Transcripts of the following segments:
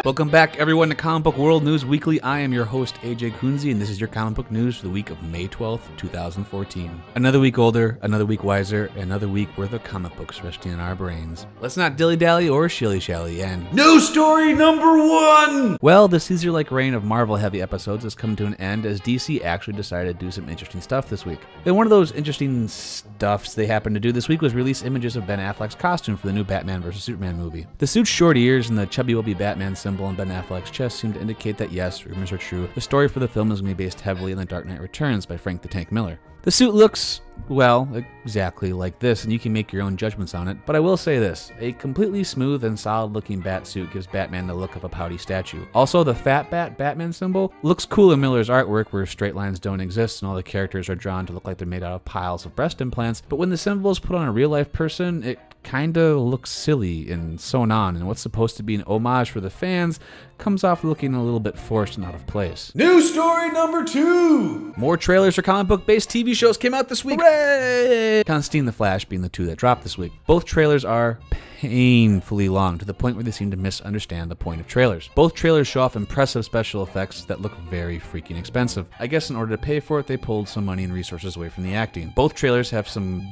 Welcome back, everyone, to Comic Book World News Weekly. I am your host, AJ Kunze, and this is your comic book news for the week of May 12th, 2014. Another week older, another week wiser, another week worth of comic books resting in our brains. Let's not dilly-dally or shilly-shally, and news story number one! Well, the Caesar-like reign of Marvel-heavy episodes has come to an end as DC actually decided to do some interesting stuff this week. And one of those interesting stuffs they happened to do this week was release images of Ben Affleck's costume for the new Batman vs. Superman movie. The suit's short ears and the chubby Wubby Batman symbol on Ben Affleck's chest seem to indicate that yes, rumors are true. The story for the film is going to be based heavily on The Dark Knight Returns by Frank the Tank Miller. The suit looks, well, exactly like this, and you can make your own judgments on it, but I will say this, a completely smooth and solid looking bat suit gives Batman the look of a pouty statue. Also, the Fat Bat Batman symbol looks cool in Miller's artwork where straight lines don't exist and all the characters are drawn to look like they're made out of piles of breast implants, but when the symbol is put on a real life person, it kinda looks silly and sewn on, and what's supposed to be an homage for the fans comes off looking a little bit forced and out of place. News story number two! More trailers for comic book based TV shows came out this week. Hooray! Constantine and Flash being the two that dropped this week. Both trailers are painfully long to the point where they seem to misunderstand the point of trailers. Both trailers show off impressive special effects that look very freaking expensive. I guess in order to pay for it, they pulled some money and resources away from the acting. Both trailers have some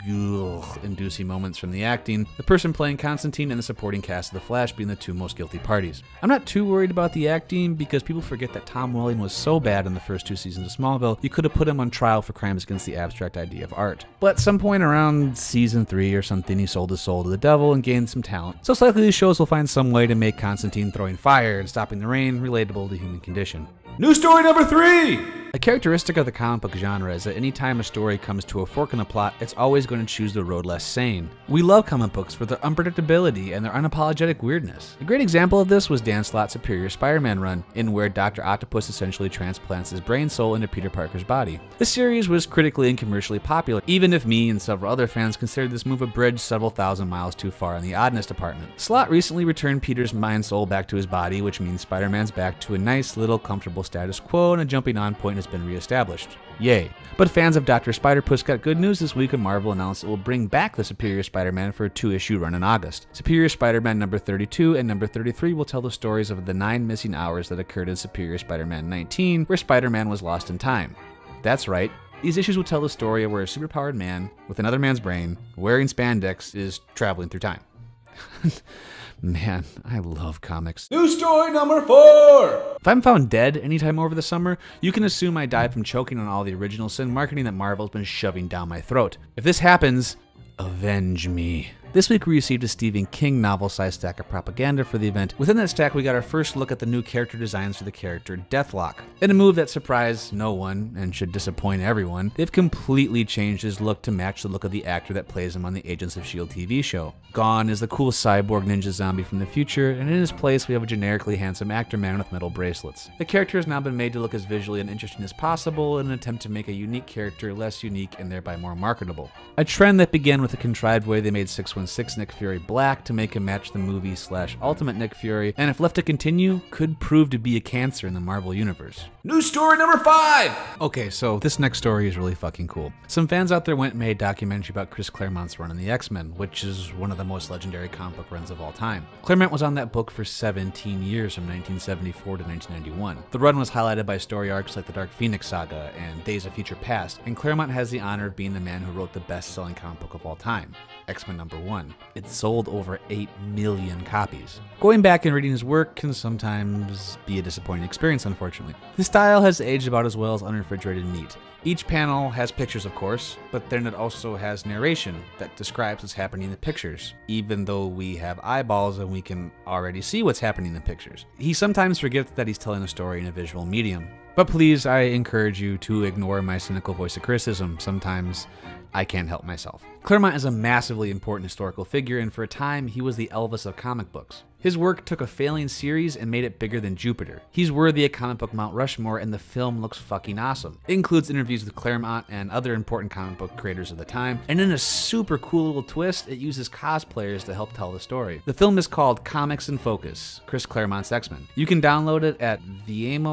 inducing moments from the acting, the person playing Constantine and the supporting cast of The Flash being the two most guilty parties. I'm not too worried about the acting because people forget that Tom Welling was so bad in the first two seasons of Smallville, you could have put him on trial for crimes against the abstract idea of art. But at some point around season 3 or something, he sold his soul to the devil and gained some talent. So it's likely these shows will find some way to make Constantine throwing fire and stopping the rain relatable to the human condition. News story number 3! A characteristic of the comic book genre is that any time a story comes to a fork in the plot, it's always going to choose the road less sane. We love comic books for their unpredictability and their unapologetic weirdness. A great example of this was Dan Slott's Superior Spider-Man run, in where Dr. Octopus essentially transplants his brain soul into Peter Parker's body. This series was critically and commercially popular, even if me and several other fans considered this move a bridge several thousand miles too far in the oddness department. Slott recently returned Peter's mind soul back to his body, which means Spider-Man's back to a nice little comfortable status quo and a jumping on point has been reestablished. Yay. But fans of Dr. Spider-Puss got good news this week when Marvel announced it will bring back the Superior Spider-Man for a 2-issue run in August. Superior Spider-Man number 32 and number 33 will tell the stories of the 9 missing hours that occurred in Superior Spider-Man 19, where Spider-Man was lost in time. That's right. These issues will tell the story of where a superpowered man with another man's brain, wearing spandex, is traveling through time. Man, I love comics. News story number 4! If I'm found dead anytime over the summer, you can assume I died from choking on all the original sin marketing that Marvel's been shoving down my throat. If this happens, avenge me. This week we received a Stephen King novel-sized stack of propaganda for the event. Within that stack we got our first look at the new character designs for the character Deathlock. In a move that surprised no one and should disappoint everyone, they've completely changed his look to match the look of the actor that plays him on the Agents of S.H.I.E.L.D. TV show. Gone is the cool cyborg ninja zombie from the future, and in his place we have a generically handsome actor man with metal bracelets. The character has now been made to look as visually uninteresting as possible in an attempt to make a unique character less unique and thereby more marketable. A trend that began with the contrived way they made 616 Nick Fury black to make him match the movie/Ultimate Nick Fury, and if left to continue, could prove to be a cancer in the Marvel Universe. News story number 5! Okay, so this next story is really fucking cool. Some fans out there went and made a documentary about Chris Claremont's run in the X-Men, which is one of the most legendary comic book runs of all time. Claremont was on that book for 17 years from 1974 to 1991. The run was highlighted by story arcs like the Dark Phoenix Saga and Days of Future Past, and Claremont has the honor of being the man who wrote the best-selling comic book of all time, X-Men number 1. It sold over 8 million copies. Going back and reading his work can sometimes be a disappointing experience, unfortunately. His style has aged about as well as unrefrigerated meat. Each panel has pictures, of course, but then it also has narration that describes what's happening in the pictures, even though we have eyeballs and we can already see what's happening in the pictures. He sometimes forgets that he's telling a story in a visual medium. But please, I encourage you to ignore my cynical voice of criticism. Sometimes I can't help myself. Claremont is a massively important historical figure, and for a time, he was the Elvis of comic books. His work took a failing series and made it bigger than Jupiter. He's worthy of comic book Mount Rushmore, and the film looks fucking awesome. It includes interviews with Claremont and other important comic book creators of the time, and in a super cool little twist, it uses cosplayers to help tell the story. The film is called Comics in Focus, Chris Claremont's X-Men. You can download it at Vimeo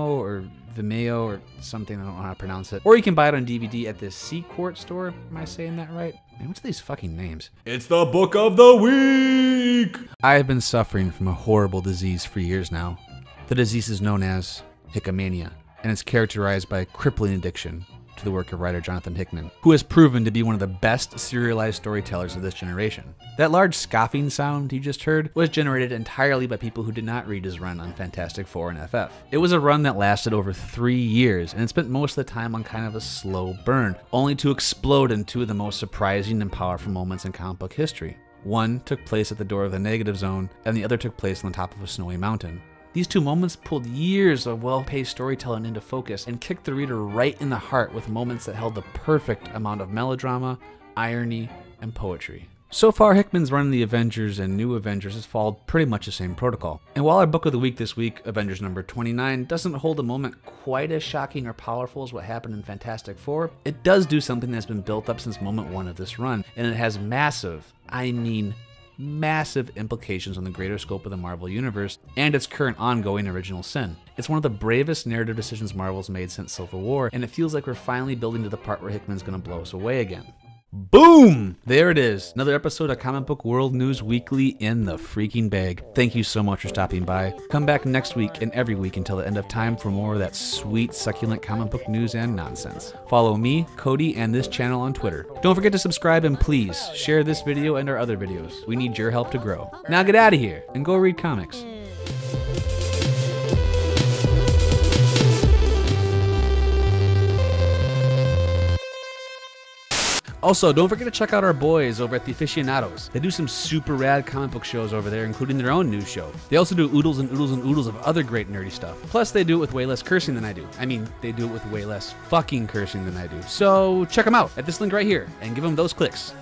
or something, I don't know how to pronounce it. Or you can buy it on DVD at the Sequart store. Am I saying that right? Man, what's these fucking names? It's the book of the week! I have been suffering from a horrible disease for years now. The disease is known as Hickmania, and it's characterized by crippling addiction to the work of writer Jonathan Hickman, who has proven to be one of the best serialized storytellers of this generation. That large scoffing sound you just heard was generated entirely by people who did not read his run on Fantastic Four and FF. It was a run that lasted over 3 years, and it spent most of the time on kind of a slow burn, only to explode in two of the most surprising and powerful moments in comic book history. One took place at the door of the Negative Zone, and the other took place on the top of a snowy mountain. These two moments pulled years of well-paced storytelling into focus and kicked the reader right in the heart with moments that held the perfect amount of melodrama, irony, and poetry. So far, Hickman's run in the Avengers and New Avengers has followed pretty much the same protocol. And while our book of the week this week, Avengers number 29, doesn't hold a moment quite as shocking or powerful as what happened in Fantastic Four, it does do something that's been built up since moment one of this run, and it has massive, I mean massive implications on the greater scope of the Marvel Universe and its current ongoing original sin. It's one of the bravest narrative decisions Marvel's made since Civil War, and it feels like we're finally building to the part where Hickman's gonna blow us away again. Boom! There it is. Another episode of Comic Book World News Weekly in the freaking bag. Thank you so much for stopping by. Come back next week and every week until the end of time for more of that sweet, succulent comic book news and nonsense. Follow me, Cody, and this channel on Twitter. Don't forget to subscribe and please share this video and our other videos. We need your help to grow. Now get out of here and go read comics. Also, don't forget to check out our boys over at The Aficionados. They do some super rad comic book shows over there, including their own news show. They also do oodles and oodles and oodles of other great nerdy stuff. Plus, they do it with way less cursing than I do. I mean, they do it with way less fucking cursing than I do. So check them out at this link right here and give them those clicks.